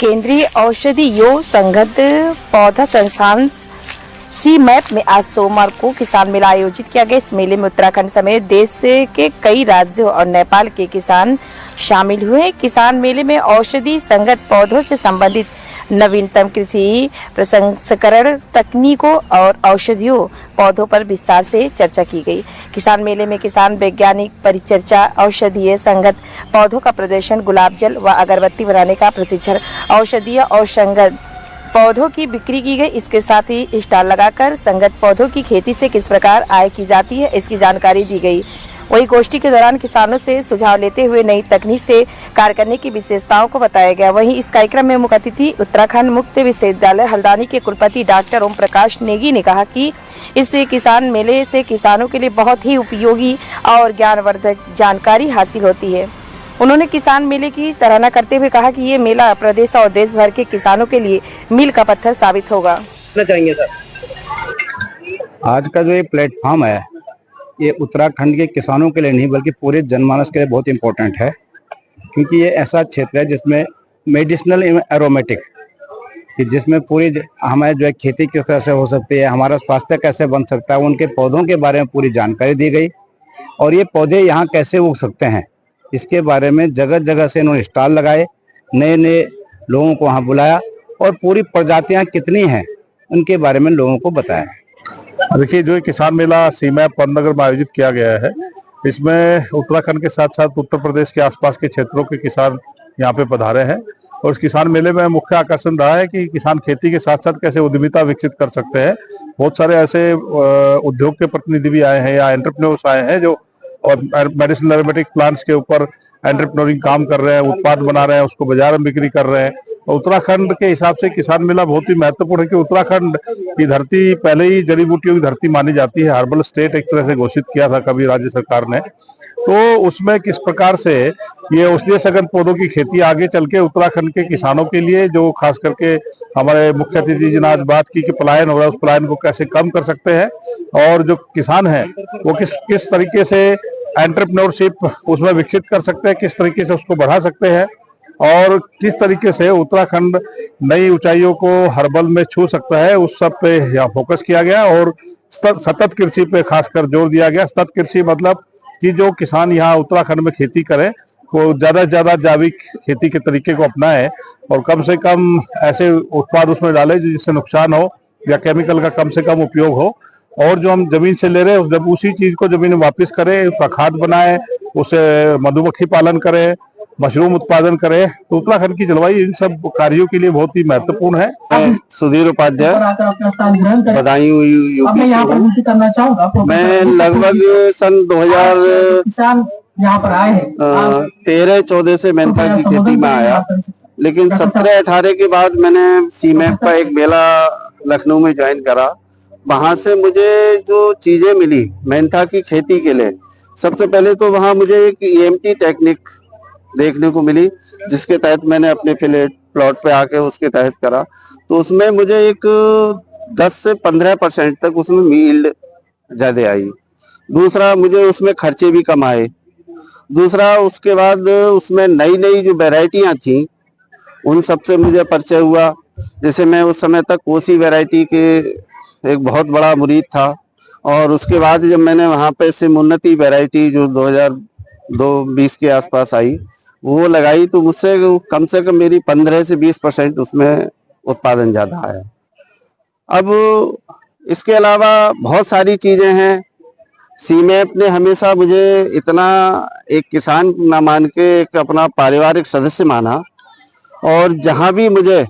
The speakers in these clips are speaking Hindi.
केंद्रीय औषधियों संगत पौधा संस्थान सीमैप में आज सोमवार को किसान मेला आयोजित किया गया। इस मेले में उत्तराखंड समेत देश के कई राज्यों और नेपाल के किसान शामिल हुए। किसान मेले में औषधि संगत पौधों से संबंधित नवीनतम कृषि प्रसंस्करण तकनीकों और औषधियों पौधों पर विस्तार से चर्चा की गई। किसान मेले में किसान वैज्ञानिक परिचर्चा, औषधीय संगत पौधों का प्रदर्शन, गुलाब जल व अगरबत्ती बनाने का प्रशिक्षण, औषधीय और संगत पौधों की बिक्री की गई। इसके साथ ही स्टॉल लगाकर संगत पौधों की खेती से किस प्रकार आय की जाती है, इसकी जानकारी दी गई। वही गोष्ठी के दौरान किसानों से सुझाव लेते हुए नई तकनीक से कार्य करने की विशेषताओं को बताया गया। वहीं इस कार्यक्रम में मुख्य अतिथि उत्तराखंड मुक्त विश्वविद्यालय हल्द्वानी के कुलपति डॉक्टर ओम प्रकाश नेगी ने कहा कि इस किसान मेले से किसानों के लिए बहुत ही उपयोगी और ज्ञानवर्धक जानकारी हासिल होती है। उन्होंने किसान मेले की सराहना करते हुए कहा कि ये मेला प्रदेश और देश भर के किसानों के लिए मील का पत्थर साबित होगा। चाहिए सर, आज का जो ये प्लेटफॉर्म है ये उत्तराखंड के किसानों के लिए नहीं बल्कि पूरे जनमानस के लिए बहुत इम्पोर्टेंट है, क्योंकि ये ऐसा क्षेत्र है जिसमें मेडिसिनल एरोमेटिक कि जिसमें पूरी हमारे जो है खेती किस तरह से हो सकती है, हमारा स्वास्थ्य कैसे बन सकता है, उनके पौधों के बारे में पूरी जानकारी दी गई और ये पौधे यहाँ कैसे उग सकते हैं इसके बारे में जगह जगह से इन्होंने स्टॉल लगाए, नए नए लोगों को वहाँ बुलाया और पूरी प्रजातियाँ कितनी हैं उनके बारे में लोगों को बताया। देखिए, जो किसान मेला सीमैप पंतनगर में आयोजित किया गया है, इसमें उत्तराखंड के साथ साथ उत्तर प्रदेश के आसपास के क्षेत्रों के किसान यहाँ पे पधारे हैं और इस किसान मेले में मुख्य आकर्षण रहा है कि किसान खेती के साथ साथ कैसे उद्यमिता विकसित कर सकते हैं। बहुत सारे ऐसे उद्योग के प्रतिनिधि भी आए हैं या एंटरप्रेन्योर्स आए हैं जो और मेडिसिनल एरोमेटिक प्लांट्स के ऊपर एंटरप्रेन्योरिंग काम कर रहे हैं, उत्पाद बना रहे हैं, उसको बाजार में बिक्री कर रहे हैं। और उत्तराखंड के हिसाब से किसान मेला बहुत ही महत्वपूर्ण है कि उत्तराखंड की धरती पहले ही जड़ी बूटियों की धरती मानी जाती है। हर्बल स्टेट एक तरह से घोषित किया था कभी राज्य सरकार ने, तो उसमें किस प्रकार से ये औषधीय संगत पौधों की खेती आगे चल के उत्तराखंड के किसानों के लिए, जो खास करके हमारे मुख्य अतिथि जी ने आज बात की कि पलायन हो रहा है, उस पलायन को कैसे कम कर सकते हैं और जो किसान है वो किस तरीके से एंटरप्रेन्योरशिप उसमें विकसित कर सकते हैं, किस तरीके से उसको बढ़ा सकते हैं और किस तरीके से उत्तराखंड नई ऊंचाइयों को हर्बल में छू सकता है, उस सब पे यहाँ फोकस किया गया और सतत कृषि पे खासकर जोर दिया गया। सतत कृषि मतलब कि जो किसान यहाँ उत्तराखंड में खेती करें वो ज्यादा से ज्यादा जैविक खेती के तरीके को अपनाए और कम से कम ऐसे उत्पाद उसमें डाले जिससे नुकसान हो या केमिकल का कम से कम उपयोग हो और जो हम जमीन से ले रहे हैं जब उसी चीज को जमीन में वापस करें, उसका खाद बनाए, उसे मधुमक्खी पालन करें, मशरूम उत्पादन करें, तो उत्तराखंड की जलवायु इन सब कार्यों के लिए बहुत ही महत्वपूर्ण है। मैं सुधीर उपाध्याय बदायूं यूपी से हूँ। मैं लगभग सन 2013-14 से मेंथा की खेती में आया, लेकिन 17-18 के बाद मैंने सीमैप का एक मेला लखनऊ में ज्वाइन करा। वहां से मुझे जो चीजें मिली मेंथा की खेती के लिए, सबसे पहले तो वहां मुझे एक EMT टेक्निक देखने को मिली जिसके तहत मैंने अपने प्लॉट पे आके उसके तहत करा, तो उसमें मुझे एक 10 से 15% तक उसमें यील्ड ज्यादा आई। दूसरा, मुझे उसमें खर्चे भी कम आए। दूसरा, उसके बाद उसमें नई नई जो वैरायटियां थी उन सबसे मुझे परिचय हुआ। जैसे मैं उस समय तक कोसी वैरायटी के एक बहुत बड़ा मुरीद था और उसके बाद जब मैंने वहां पे से उन्नति वैरायटी जो 2020 के आसपास आई वो लगाई, तो मुझसे कम से कम मेरी 15 से 20% उसमें उत्पादन ज्यादा आया। अब इसके अलावा बहुत सारी चीजें हैं। सीमैप ने हमेशा मुझे इतना एक किसान ना मान के एक अपना पारिवारिक सदस्य माना और जहां भी मुझे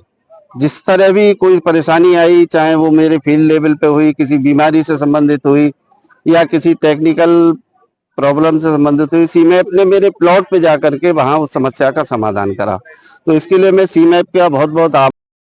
जिस तरह भी कोई परेशानी आई, चाहे वो मेरे फील्ड लेवल पे हुई, किसी बीमारी से संबंधित हुई या किसी टेक्निकल प्रॉब्लम से संबंधित हुई, सीमैप ने मेरे प्लॉट पे जाकर के वहां उस समस्या का समाधान करा। तो इसके लिए मैं सीमैप का बहुत बहुत